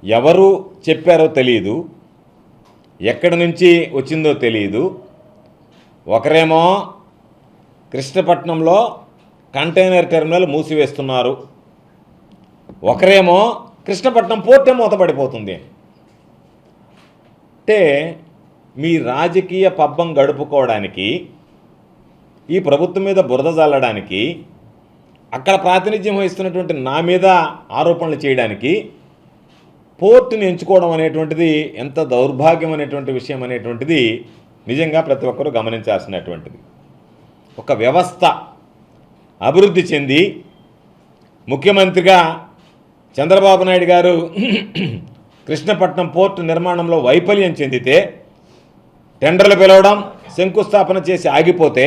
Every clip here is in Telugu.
ఎవరు చెప్పారో తెలియదు, ఎక్కడి నుంచి వచ్చిందో తెలియదు. ఒకరేమో కృష్ణపట్నంలో కంటైనర్ టెర్మినల్ మూసివేస్తున్నారు, ఒకరేమో కృష్ణపట్నం పోర్టే మూతపడిపోతుంది. అంటే మీ రాజకీయ పబ్బం గడుపుకోవడానికి, ఈ ప్రభుత్వం మీద బురద జల్లడానికి, అక్కడ ప్రాతినిధ్యం వహిస్తున్నటువంటి నా మీద ఆరోపణలు చేయడానికి పోర్టుని ఎంచుకోవడం అనేటువంటిది ఎంత దౌర్భాగ్యం అనేటువంటి విషయం అనేటువంటిది నిజంగా ప్రతి ఒక్కరూ గమనించాల్సినటువంటిది. ఒక వ్యవస్థ అభివృద్ధి చెంది ముఖ్యమంత్రిగా చంద్రబాబు నాయుడు గారు కృష్ణపట్నం పోర్టు నిర్మాణంలో వైఫల్యం చెందితే టెండర్లు పిలవడం, శంకుస్థాపన చేసి ఆగిపోతే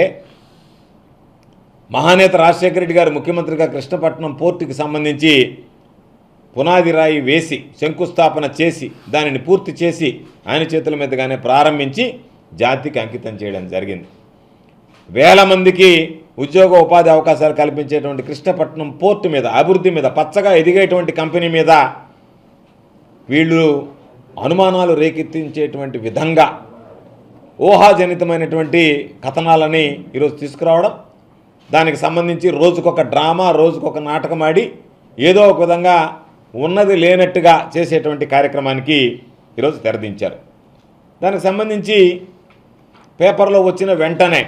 మహానేత రాజశేఖర రెడ్డి గారు ముఖ్యమంత్రిగా కృష్ణపట్నం పోర్టుకి సంబంధించి పునాది రాయి వేసి శంకుస్థాపన చేసి దానిని పూర్తి చేసి ఆయన చేతుల మీదుగానే ప్రారంభించి జాతికి అంకితం చేయడం జరిగింది. వేల మందికి ఉద్యోగ ఉపాధి అవకాశాలు కల్పించేటువంటి కృష్ణపట్నం పోర్టు మీద, అభివృద్ధి మీద, పచ్చగా ఎదిగేటువంటి కంపెనీ మీద వీళ్ళు అనుమానాలు రేకెత్తించేటువంటి విధంగా ఊహాజనితమైనటువంటి కథనాలని ఈరోజు తీసుకురావడం, దానికి సంబంధించి రోజుకొక డ్రామా, రోజుకొక నాటకం ఆడి ఏదో ఒక విధంగా ఉన్నది లేనట్టుగా చేసేటువంటి కార్యక్రమానికి ఈరోజు తెరదించారు. దానికి సంబంధించి పేపర్లో వచ్చిన వెంటనే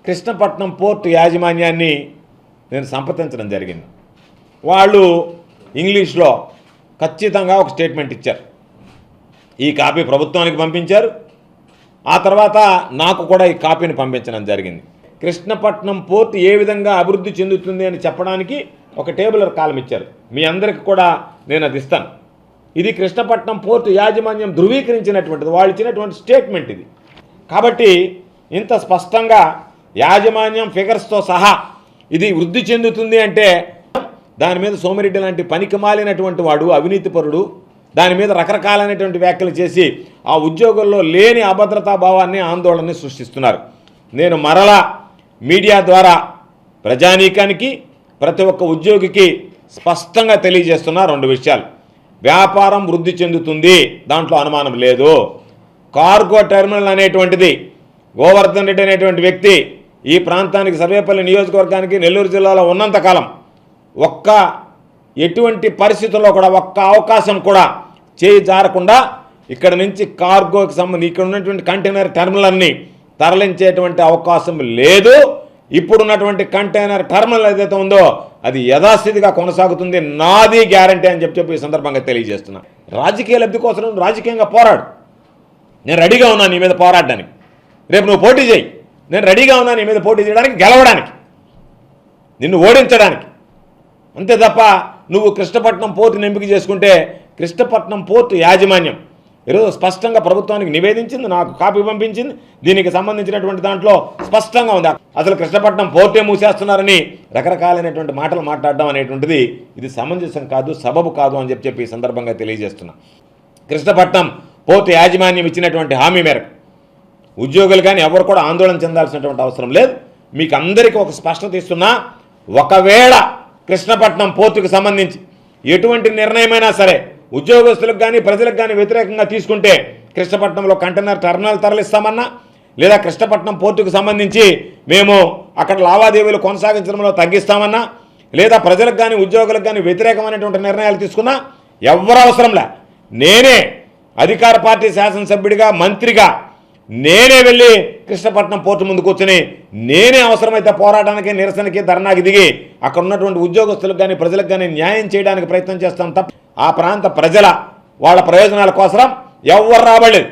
కృష్ణపట్నం పోర్టు యాజమాన్యాన్ని నేను సంప్రదించడం జరిగింది. వాళ్ళు ఇంగ్లీష్లో ఖచ్చితంగా ఒక స్టేట్మెంట్ ఇచ్చారు. ఈ కాపీ ప్రభుత్వానికి పంపించారు. ఆ తర్వాత నాకు కూడా ఈ కాపీని పంపించడం జరిగింది. కృష్ణపట్నం పోర్టు ఏ విధంగా అభివృద్ధి చెందుతుంది అని చెప్పడానికి ఒక టేబులర్ కాలం ఇచ్చారు. మీ అందరికి కూడా నేను అది ఇస్తాను. ఇది కృష్ణపట్నం పోర్టు యాజమాన్యం ధృవీకరించినటువంటిది, వాళ్ళు ఇచ్చినటువంటి స్టేట్మెంట్ ఇది. కాబట్టి ఇంత స్పష్టంగా యాజమాన్యం ఫిగర్స్తో సహా ఇది వృద్ధి చెందుతుంది అంటే దాని మీద సోమిరెడ్డి లాంటి పనికి మాలినటువంటి వాడు, అవినీతిపరుడు, దాని మీద రకరకాలైనటువంటి వ్యాఖ్యలు చేసి ఆ ఉద్యోగుల్లో లేని అభద్రతా భావాన్ని, ఆందోళనని సృష్టిస్తున్నారు. నేను మరలా మీడియా ద్వారా ప్రజానీకానికి, ప్రతి ఒక్క ఉద్యోగికి స్పష్టంగా తెలియజేస్తున్న రెండు విషయాలు. వ్యాపారం వృద్ధి చెందుతుంది, దాంట్లో అనుమానం లేదు. కార్గో టెర్మినల్ అనేటువంటిది గోవర్ధన్ రెడ్డి అనేటువంటి వ్యక్తి ఈ ప్రాంతానికి, సర్వేపల్లి నియోజకవర్గానికి, నెల్లూరు జిల్లాలో ఉన్నంతకాలం ఎటువంటి పరిస్థితుల్లో కూడా ఒక్క అవకాశం కూడా చేయి జారకుండా ఇక్కడ నుంచి కార్గోకి సంబంధించి ఇక్కడ ఉన్నటువంటి కంటైనర్ టెర్మినల్ని తరలించేటువంటి అవకాశం లేదు. ఇప్పుడున్నటువంటి కంటైనర్ టెర్మినల్ ఏదైతే ఉందో అది యథాస్థితిగా కొనసాగుతుంది, నాది గ్యారంటీ అని చెప్పి ఈ సందర్భంగా తెలియజేస్తున్నా. రాజకీయ లబ్ధి కోసం రాజకీయంగా పోరాడు, నేను రెడీగా ఉన్నాను నీ మీద పోరాడడానికి. రేపు నువ్వు పోటీ చేయి, నేను రెడీగా ఉన్నాను నీ మీద పోటీ చేయడానికి, గెలవడానికి, నిన్ను ఓడించడానికి. అంతే తప్ప నువ్వు కృష్ణపట్నం పోర్టుని ఎంపిక చేసుకుంటే కృష్ణపట్నం పోర్టు యాజమాన్యం ఈరోజు స్పష్టంగా ప్రభుత్వానికి నివేదించింది, నాకు కాపీ పంపించింది. దీనికి సంబంధించినటువంటి దాంట్లో స్పష్టంగా ఉంది. అసలు కృష్ణపట్నం పోర్టే మూసేస్తున్నారని రకరకాలైనటువంటి మాటలు మాట్లాడడం అనేటువంటిది ఇది సమంజసం కాదు, సబబు కాదు అని చెప్పి ఈ సందర్భంగా తెలియజేస్తున్నా. కృష్ణపట్నం పోర్టు యాజమాన్యం ఇచ్చినటువంటి హామీ మేరకు ఉద్యోగులు కానీ ఎవరు కూడా ఆందోళన చెందాల్సినటువంటి అవసరం లేదు. మీకు అందరికీ ఒక స్పష్టత ఇస్తున్నా, ఒకవేళ కృష్ణపట్నం పోర్టుకు సంబంధించి ఎటువంటి నిర్ణయమైనా సరే ఉద్యోగస్తులకు కానీ ప్రజలకు కానీ వ్యతిరేకంగా తీసుకుంటే కృష్ణపట్నంలో కంటైనర్ టెర్మినల్ తరలిస్తామన్నా, లేదా కృష్ణపట్నం పోర్టుకు సంబంధించి మేము అక్కడ లావాదేవీలు కొనసాగించడంలో తగ్గిస్తామన్నా, లేదా ప్రజలకు కానీ ఉద్యోగులకు కానీ వ్యతిరేకమైనటువంటి నిర్ణయాలు తీసుకున్నా ఎవరు అవసరంలే, నేనే అధికార పార్టీ శాసనసభ్యుడిగా, మంత్రిగా నేనే వెళ్ళి కృష్ణపట్నం పోర్టు ముందు కూర్చొని నేనే అవసరమైతే పోరాటానికి, నిరసనకి, ధర్నాకి దిగి అక్కడ ఉన్నటువంటి ఉద్యోగస్తులకు కానీ ప్రజలకు కానీ న్యాయం చేయడానికి ప్రయత్నం చేస్తాం తప్ప ఆ ప్రాంత ప్రజల వాళ్ళ ప్రయోజనాల కోసం ఎవరు రాబడలేదు.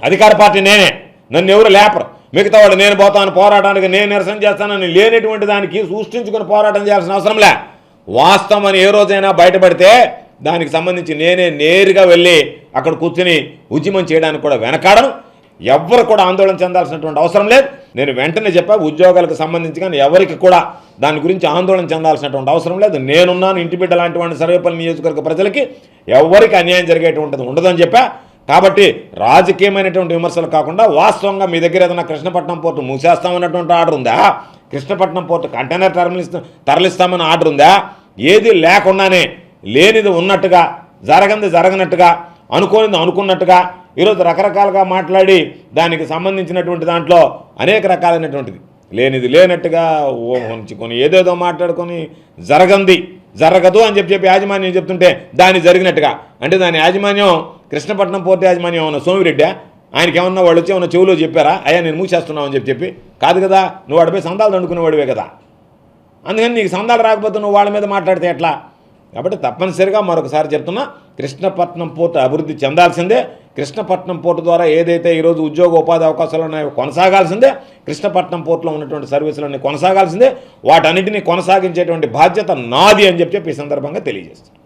అధికార పార్టీ నేనే, నన్ను ఎవరు లేపరు. మిగతా వాళ్ళు నేను పోతాను పోరాటానికి, నేను నిరసన చేస్తానని లేనటువంటి దానికి సృష్టించుకుని పోరాటం చేయాల్సిన అవసరం లే. వాస్తవం అని ఏ రోజైనా బయటపడితే దానికి సంబంధించి నేనే నేరుగా వెళ్ళి అక్కడ కూర్చొని ఉద్యమం చేయడానికి కూడా వెనకాడను. ఎవ్వరు కూడా ఆందోళన చెందాల్సినటువంటి అవసరం లేదు. నేను వెంటనే చెప్పా, ఉద్యోగాలకు సంబంధించి కానీ ఎవరికి కూడా దాని గురించి ఆందోళన చెందాల్సినటువంటి అవసరం లేదు. నేనున్నాను, ఇంటి బిడ్డ లాంటి వాడిని, సర్వేపల్లి నియోజకవర్గ ప్రజలకి ఎవరికి అన్యాయం జరిగేటువంటిది ఉండదని చెప్పా. కాబట్టి రాజకీయమైనటువంటి విమర్శలు కాకుండా వాస్తవంగా మీ దగ్గర ఏదైనా కృష్ణపట్నం పోర్టు మూసేస్తామన్నటువంటి ఆర్డర్ ఉందా, కృష్ణపట్నం పోర్టు కంటైనర్ తరలిస్తామని ఆర్డర్ ఉందా, ఏది లేకుండానే లేనిది ఉన్నట్టుగా జరగంది జరగనట్టుగా, అనుకోనిది అనుకున్నట్టుగా ఈరోజు రకరకాలుగా మాట్లాడి దానికి సంబంధించినటువంటి దాంట్లో అనేక రకాలైనటువంటిది లేనిది లేనట్టుగా కొని ఏదేదో మాట్లాడుకొని జరగదు అని చెప్పి యాజమాన్యం చెప్తుంటే దాన్ని జరిగినట్టుగా, అంటే దాని యాజమాన్యం కృష్ణపట్నం పోర్టు యాజమాన్యం ఏమన్నా సోమిరెడ్డి, ఆయనకి ఏమన్నా వాళ్ళు వచ్చి ఏమన్నా చెవులో చెప్పారా అయ్యా నేను మూసేస్తున్నావు అని చెప్పి కాదు కదా, నువ్వు వాడిపై సందాలు దండుకునేవాడివే కదా, అందుకని నీకు సందాలు రాకపోతే నువ్వు వాళ్ళ మీద మాట్లాడితే ఎట్లా? కాబట్టి తప్పనిసరిగా మరొకసారి చెప్తున్నా, కృష్ణపట్నం పోర్టు అభివృద్ధి చెందాల్సిందే. కృష్ణపట్నం పోర్టు ద్వారా ఏదైతే ఈరోజు ఉద్యోగ ఉపాధి అవకాశాలు ఉన్నాయో కొనసాగాల్సిందే. కృష్ణపట్నం పోర్టులో ఉన్నటువంటి సర్వీసులన్నీ కొనసాగాల్సిందే. వాటన్నిటినీ కొనసాగించేటువంటి బాధ్యత నాది అని చెప్పి ఈ సందర్భంగా తెలియజేస్తాను.